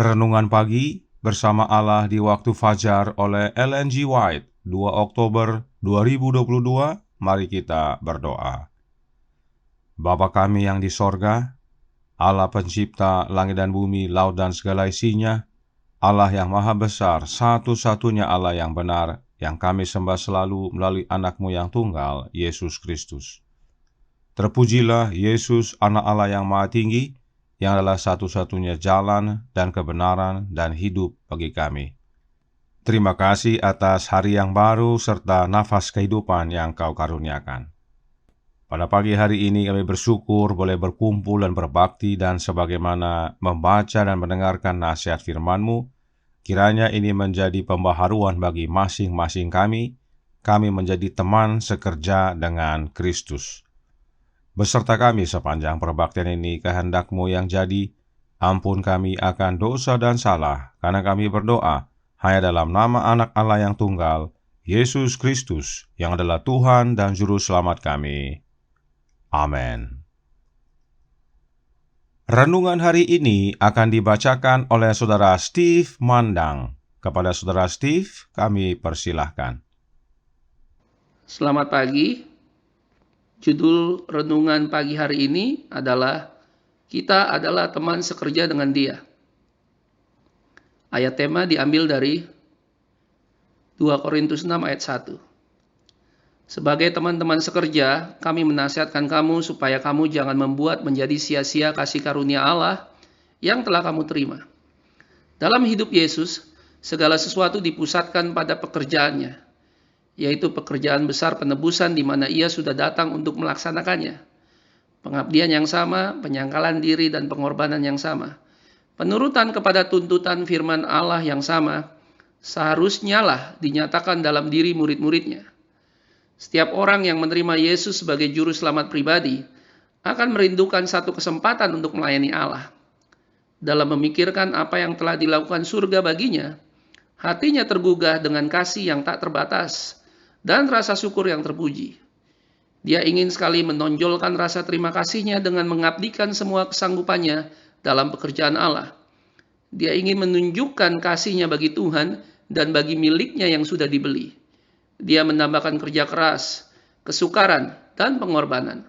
Renungan Pagi bersama Allah di Waktu Fajar oleh Ellen G. White, 2 Oktober 2022. Mari kita berdoa. Bapa kami yang di sorga, Allah pencipta langit dan bumi, laut dan segala isinya, Allah yang maha besar, satu-satunya Allah yang benar, yang kami sembah selalu melalui anak-Mu yang tunggal, Yesus Kristus. Terpujilah Yesus, anak Allah yang maha tinggi, yang adalah satu-satunya jalan dan kebenaran dan hidup bagi kami. Terima kasih atas hari yang baru serta nafas kehidupan yang Kau karuniakan. Pada pagi hari ini kami bersyukur boleh berkumpul dan berbakti, dan sebagaimana membaca dan mendengarkan nasihat firman-Mu, kiranya ini menjadi pembaharuan bagi masing-masing kami menjadi teman sekerja dengan Kristus. Beserta kami sepanjang perbaktian ini, kehendak-Mu yang jadi, ampun kami akan dosa dan salah, karena kami berdoa hanya dalam nama anak Allah yang tunggal, Yesus Kristus, yang adalah Tuhan dan Juru Selamat kami. Amin. Renungan hari ini akan dibacakan oleh Saudara Steve Mandang. Kepada Saudara Steve, kami persilahkan. Selamat pagi. Judul renungan pagi hari ini adalah Kita adalah teman sekerja dengan Dia. Ayat tema diambil dari 2 Korintus 6 ayat 1. Sebagai teman-teman sekerja, kami menasihatkan kamu supaya kamu jangan membuat menjadi sia-sia kasih karunia Allah yang telah kamu terima. Dalam hidup Yesus, segala sesuatu dipusatkan pada pekerjaannya, yaitu pekerjaan besar penebusan di mana Ia sudah datang untuk melaksanakannya. Pengabdian yang sama, penyangkalan diri dan pengorbanan yang sama, penurutan kepada tuntutan firman Allah yang sama, seharusnya lah dinyatakan dalam diri murid-muridnya. Setiap orang yang menerima Yesus sebagai juru selamat pribadi akan merindukan satu kesempatan untuk melayani Allah. Dalam memikirkan apa yang telah dilakukan surga baginya, hatinya tergugah dengan kasih yang tak terbatas dan rasa syukur yang terpuji. Dia ingin sekali menonjolkan rasa terima kasihnya dengan mengabdikan semua kesanggupannya dalam pekerjaan Allah. Dia ingin menunjukkan kasihnya bagi Tuhan dan bagi miliknya yang sudah dibeli. Dia menambahkan kerja keras, kesukaran, dan pengorbanan.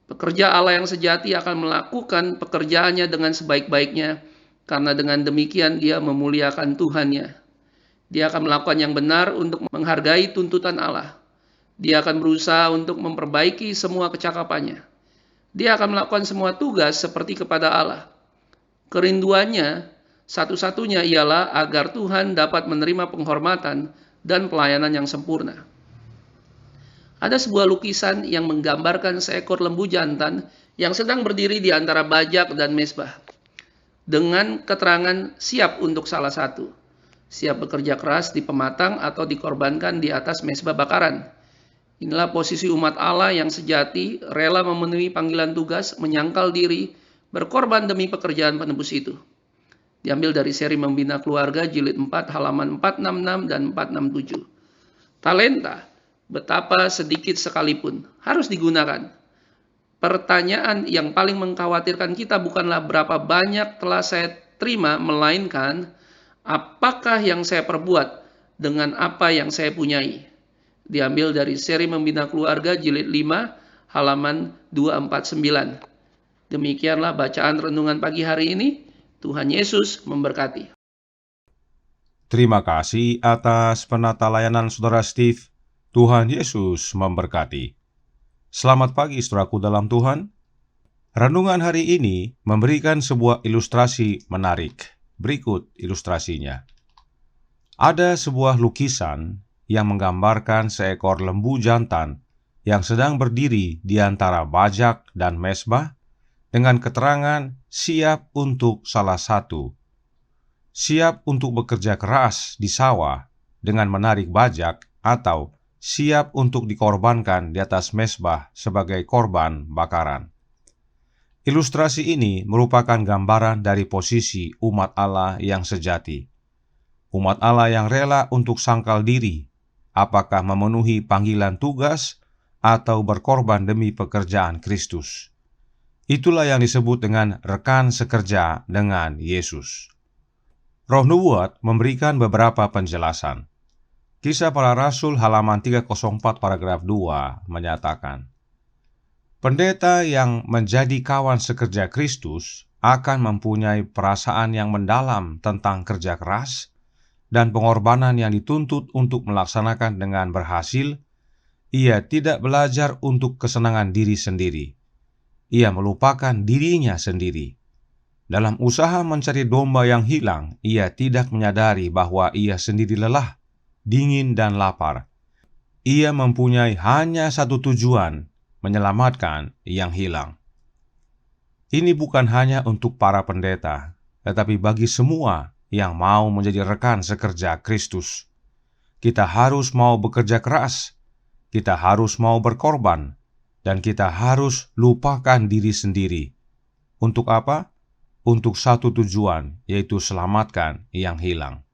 Pekerja Allah yang sejati akan melakukan pekerjaannya dengan sebaik-baiknya, karena dengan demikian dia memuliakan Tuhannya. Dia akan melakukan yang benar untuk menghargai tuntutan Allah. Dia akan berusaha untuk memperbaiki semua kecakapannya. Dia akan melakukan semua tugas seperti kepada Allah. Kerinduannya satu-satunya ialah agar Tuhan dapat menerima penghormatan dan pelayanan yang sempurna. Ada sebuah lukisan yang menggambarkan seekor lembu jantan yang sedang berdiri di antara bajak dan mezbah, dengan keterangan siap untuk salah satu. Siap bekerja keras di pematang atau dikorbankan di atas mezbah bakaran. Inilah posisi umat Allah yang sejati, rela memenuhi panggilan tugas, menyangkal diri, berkorban demi pekerjaan penebus itu. Diambil dari seri Membina Keluarga jilid 4 halaman 466 dan 467. Talenta, betapa sedikit sekalipun, harus digunakan. Pertanyaan yang paling mengkhawatirkan kita bukanlah berapa banyak telah saya terima, melainkan apakah yang saya perbuat dengan apa yang saya punyai? Diambil dari seri Membina Keluarga jilid 5 halaman 249. Demikianlah bacaan renungan pagi hari ini. Tuhan Yesus memberkati. Terima kasih atas penata layanan Saudara Steve. Tuhan Yesus memberkati. Selamat pagi saudaraku dalam Tuhan. Renungan hari ini memberikan sebuah ilustrasi menarik. Berikut ilustrasinya. Ada sebuah lukisan yang menggambarkan seekor lembu jantan yang sedang berdiri di antara bajak dan mezbah dengan keterangan siap untuk salah satu. Siap untuk bekerja keras di sawah dengan menarik bajak, atau siap untuk dikorbankan di atas mezbah sebagai korban bakaran. Ilustrasi ini merupakan gambaran dari posisi umat Allah yang sejati. Umat Allah yang rela untuk sangkal diri, apakah memenuhi panggilan tugas atau berkorban demi pekerjaan Kristus. Itulah yang disebut dengan rekan sekerja dengan Yesus. Roh Nubuat memberikan beberapa penjelasan. Kisah Para Rasul halaman 304 paragraf 2 menyatakan, pendeta yang menjadi kawan sekerja Kristus akan mempunyai perasaan yang mendalam tentang kerja keras dan pengorbanan yang dituntut untuk melaksanakan dengan berhasil. Ia tidak belajar untuk kesenangan diri sendiri. Ia melupakan dirinya sendiri. Dalam usaha mencari domba yang hilang, ia tidak menyadari bahwa ia sendiri lelah, dingin, dan lapar. Ia mempunyai hanya satu tujuan, menyelamatkan yang hilang. Ini bukan hanya untuk para pendeta, tetapi bagi semua yang mau menjadi rekan sekerja Kristus. Kita harus mau bekerja keras, kita harus mau berkorban, dan kita harus lupakan diri sendiri. Untuk apa? Untuk satu tujuan, yaitu selamatkan yang hilang.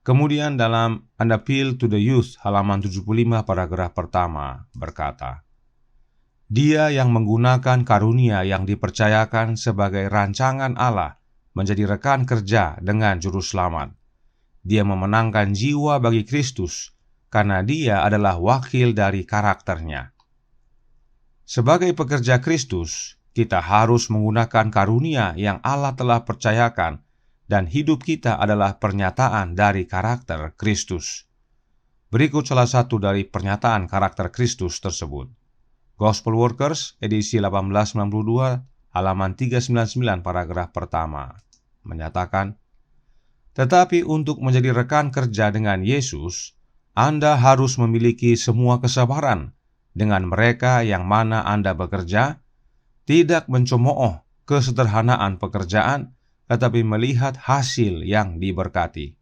Kemudian dalam An Appeal to the Youth halaman 75 paragraf pertama berkata, dia yang menggunakan karunia yang dipercayakan sebagai rancangan Allah menjadi rekan kerja dengan juru selamat. Dia memenangkan jiwa bagi Kristus karena dia adalah wakil dari karakternya. Sebagai pekerja Kristus, kita harus menggunakan karunia yang Allah telah percayakan, dan hidup kita adalah pernyataan dari karakter Kristus. Berikut salah satu dari pernyataan karakter Kristus tersebut. Gospel Workers, edisi 1892, halaman 399, paragraf pertama, menyatakan, tetapi untuk menjadi rekan kerja dengan Yesus, Anda harus memiliki semua kesabaran dengan mereka yang mana Anda bekerja, tidak mencemooh kesederhanaan pekerjaan, tetapi melihat hasil yang diberkati.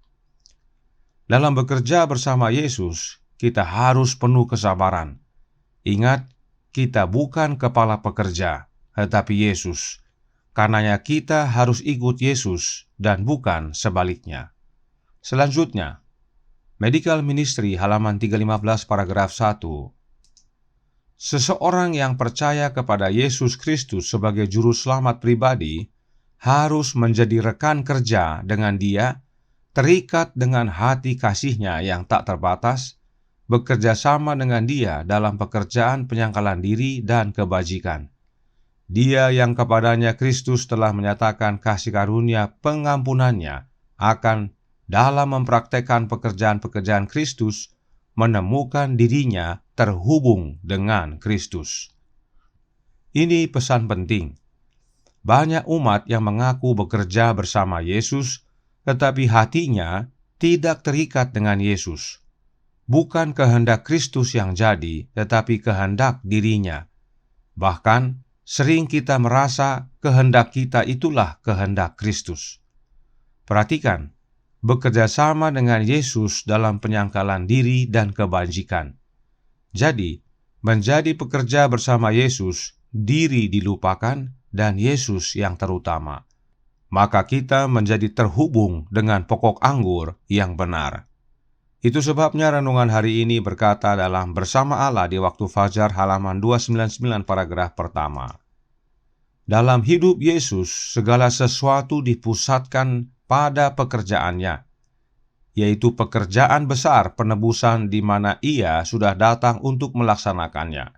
Dalam bekerja bersama Yesus, kita harus penuh kesabaran. Ingat, kita bukan kepala pekerja, tetapi Yesus. Karenanya kita harus ikut Yesus dan bukan sebaliknya. Selanjutnya, Medical Ministry halaman 315 paragraf 1. Seseorang yang percaya kepada Yesus Kristus sebagai juru selamat pribadi harus menjadi rekan kerja dengan Dia, terikat dengan hati kasihnya yang tak terbatas, bekerja sama dengan Dia dalam pekerjaan penyangkalan diri dan kebajikan. Dia yang kepadanya Kristus telah menyatakan kasih karunia pengampunannya akan dalam mempraktekkan pekerjaan-pekerjaan Kristus, menemukan dirinya terhubung dengan Kristus. Ini pesan penting. Banyak umat yang mengaku bekerja bersama Yesus, tetapi hatinya tidak terikat dengan Yesus. Bukan kehendak Kristus yang jadi, tetapi kehendak dirinya. Bahkan, sering kita merasa kehendak kita itulah kehendak Kristus. Perhatikan, bekerja sama dengan Yesus dalam penyangkalan diri dan kebajikan. Jadi, menjadi pekerja bersama Yesus, diri dilupakan dan Yesus yang terutama. Maka kita menjadi terhubung dengan pokok anggur yang benar. Itu sebabnya renungan hari ini berkata dalam Bersama Allah di Waktu Fajar halaman 299 paragraf pertama. Dalam hidup Yesus, segala sesuatu dipusatkan pada pekerjaannya, yaitu pekerjaan besar penebusan di mana Ia sudah datang untuk melaksanakannya.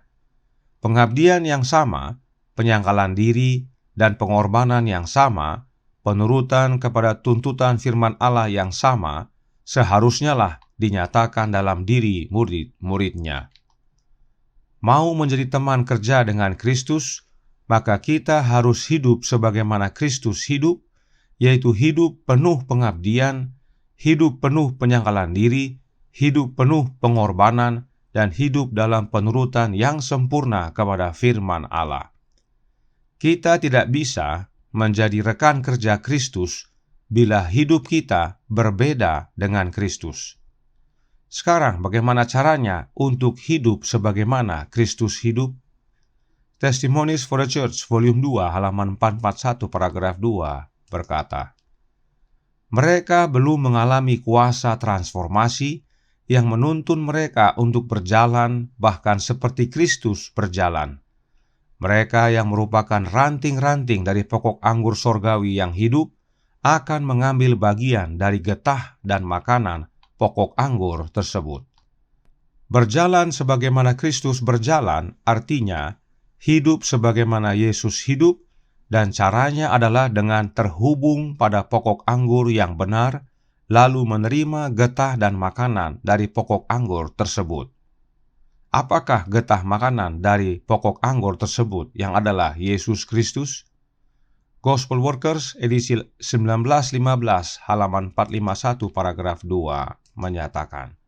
Pengabdian yang sama, penyangkalan diri, dan pengorbanan yang sama, penurutan kepada tuntutan firman Allah yang sama, seharusnya lah dinyatakan dalam diri murid-muridnya. Mau menjadi teman kerja dengan Kristus, maka kita harus hidup sebagaimana Kristus hidup, yaitu hidup penuh pengabdian, hidup penuh penyangkalan diri, hidup penuh pengorbanan, dan hidup dalam penurutan yang sempurna kepada firman Allah. Kita tidak bisa menjadi rekan kerja Kristus bila hidup kita berbeda dengan Kristus. Sekarang, bagaimana caranya untuk hidup sebagaimana Kristus hidup? Testimonies for the Church, volume 2, halaman 441, paragraf 2, berkata, mereka belum mengalami kuasa transformasi yang menuntun mereka untuk berjalan bahkan seperti Kristus berjalan. Mereka yang merupakan ranting-ranting dari pokok anggur sorgawi yang hidup akan mengambil bagian dari getah dan makanan pokok anggur tersebut. Berjalan sebagaimana Kristus berjalan artinya hidup sebagaimana Yesus hidup, dan caranya adalah dengan terhubung pada pokok anggur yang benar, lalu menerima getah dan makanan dari pokok anggur tersebut. Apakah getah makanan dari pokok anggur tersebut yang adalah Yesus Kristus? Gospel Workers edisi 1915 halaman 451 paragraf 2 menyatakan,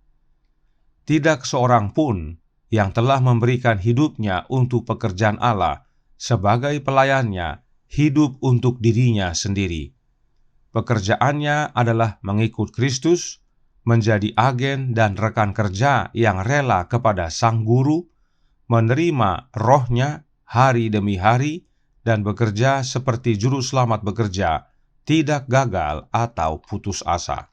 tidak seorang pun yang telah memberikan hidupnya untuk pekerjaan Allah sebagai pelayannya hidup untuk dirinya sendiri. Pekerjaannya adalah mengikut Kristus, menjadi agen dan rekan kerja yang rela kepada Sang Guru, menerima rohnya hari demi hari, dan bekerja seperti Juru Selamat bekerja, tidak gagal atau putus asa.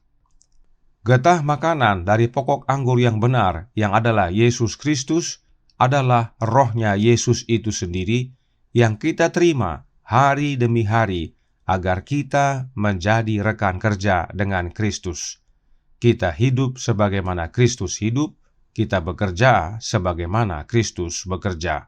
Getah makanan dari pokok anggur yang benar, yang adalah Yesus Kristus, adalah rohnya Yesus itu sendiri yang kita terima hari demi hari agar kita menjadi rekan kerja dengan Kristus. Kita hidup sebagaimana Kristus hidup, kita bekerja sebagaimana Kristus bekerja.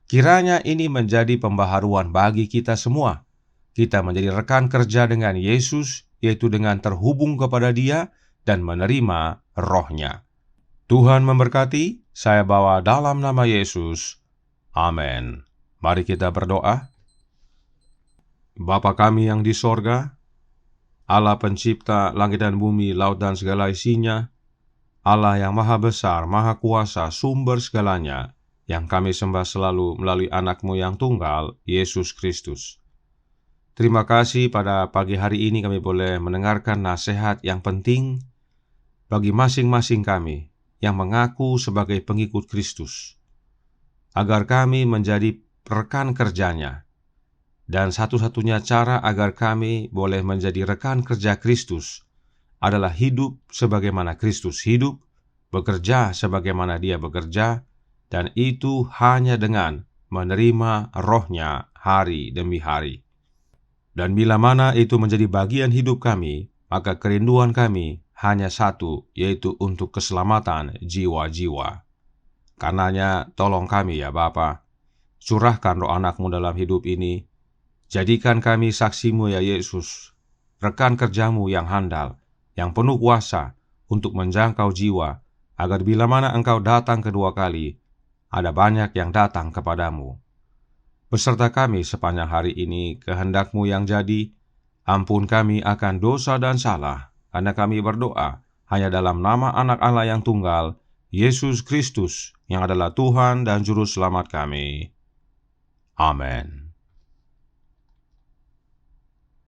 Kiranya ini menjadi pembaharuan bagi kita semua. Kita menjadi rekan kerja dengan Yesus, yaitu dengan terhubung kepada Dia dan menerima rohnya. Tuhan memberkati, saya bawa dalam nama Yesus. Amin. Mari kita berdoa. Bapa kami yang di sorga, Allah pencipta langit dan bumi, laut dan segala isinya, Allah yang maha besar, maha kuasa, sumber segalanya, yang kami sembah selalu melalui anak-Mu yang tunggal, Yesus Kristus. Terima kasih pada pagi hari ini kami boleh mendengarkan nasihat yang penting bagi masing-masing kami yang mengaku sebagai pengikut Kristus, agar kami menjadi rekan kerjanya. Dan satu-satunya cara agar kami boleh menjadi rekan kerja Kristus adalah hidup sebagaimana Kristus hidup, bekerja sebagaimana Dia bekerja, dan itu hanya dengan menerima rohnya hari demi hari. Dan bila mana itu menjadi bagian hidup kami, maka kerinduan kami hanya satu, yaitu untuk keselamatan jiwa-jiwa. Karenanya tolong kami ya Bapa, curahkan roh anak-Mu dalam hidup ini. Jadikan kami saksi-Mu ya Yesus, rekan kerja-Mu yang handal, yang penuh kuasa untuk menjangkau jiwa, agar bila mana Engkau datang kedua kali, ada banyak yang datang kepadamu. Beserta kami sepanjang hari ini, kehendak-Mu yang jadi, ampun kami akan dosa dan salah, karena kami berdoa hanya dalam nama Anak Allah yang tunggal, Yesus Kristus, yang adalah Tuhan dan Juru Selamat kami. Amin.